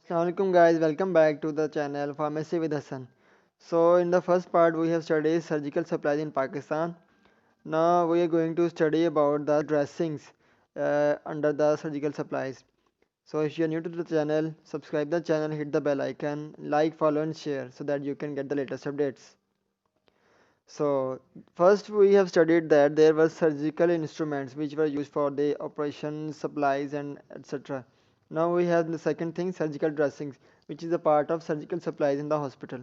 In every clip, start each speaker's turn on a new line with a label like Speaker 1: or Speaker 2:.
Speaker 1: Assalamualaikum guys, welcome back to the channel Pharmacy with Hassan. So in the first part we have studied surgical supplies in Pakistan. Now we are going to study about the dressings under the surgical supplies. So if you are new to the channel, subscribe the channel, hit the bell icon, like, follow and share so that you can get the latest updates. So first we have studied that there were surgical instruments which were used for the operation supplies and etc. Now we have the second thing, surgical dressings, which is a part of surgical supplies in the hospital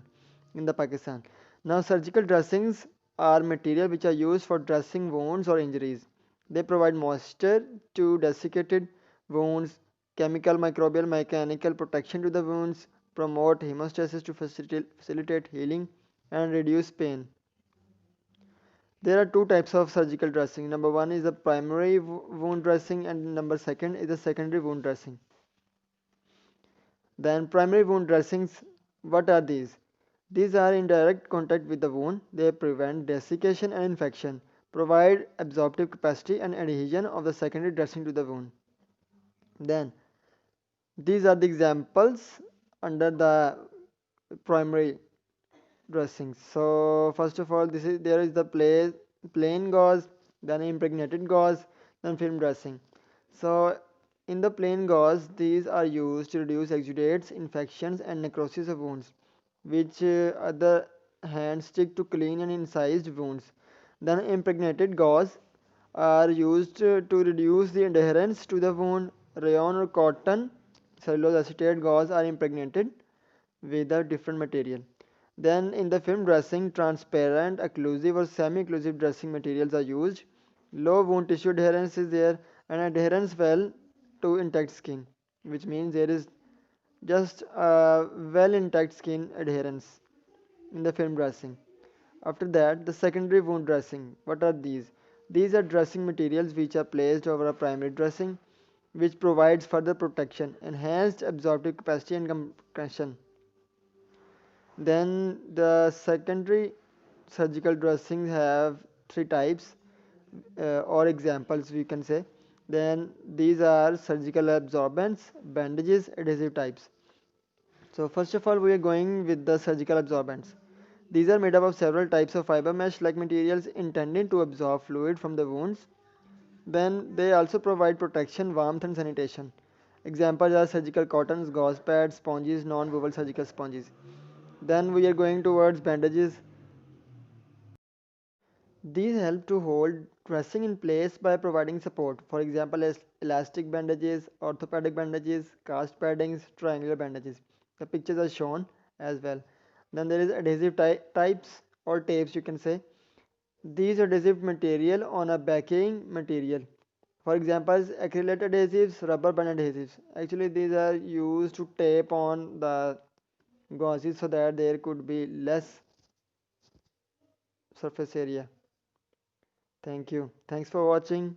Speaker 1: in the Pakistan. Now surgical dressings are material which are used for dressing wounds or injuries. They provide moisture to desiccated wounds, chemical, microbial, mechanical protection to the wounds, promote hemostasis to facilitate healing and reduce pain. There are two types of surgical dressing. Number one is the primary wound dressing, and number second is the secondary wound dressing. Then primary wound dressings, what are these? These are in direct contact with the wound. They prevent desiccation and infection, provide absorptive capacity and adhesion of the secondary dressing to the wound. Then these are the examples under the primary dressings. So first of all, there is the plain gauze, then impregnated gauze, then film dressing. So in the plain gauze, these are used to reduce exudates, infections, and necrosis of wounds, which other hand stick to clean and incised wounds. Then impregnated gauze are used to reduce the adherence to the wound. Rayon or cotton, cellulose acetate gauze are impregnated with a different material. Then in the film dressing, transparent, occlusive or semi-occlusive dressing materials are used. Low wound tissue adherence is there and adherence well to intact skin, which means there is just a well intact skin adherence in the film dressing. After that, the secondary wound dressing. What are these? These are dressing materials which are placed over a primary dressing, which provides further protection, enhanced absorptive capacity and compression. Then the secondary surgical dressings have three types or examples we can say. Then these are surgical absorbents, bandages, adhesive types. So first of all we are going with the surgical absorbents. These are made up of several types of fiber mesh like materials intended to absorb fluid from the wounds. Then they also provide protection, warmth and sanitation. Examples are surgical cottons, gauze pads, sponges, non-woven surgical sponges. Then we are going towards bandages. These help to hold dressing in place by providing support. For example, as elastic bandages, orthopedic bandages, cast paddings, triangular bandages. The pictures are shown as well. Then there is adhesive types or tapes you can say. These adhesive material on a backing material. For example, acrylate adhesives, rubber band adhesives. Actually, these are used to tape on the gauzes so that there could be less surface area. Thank you. Thanks for watching.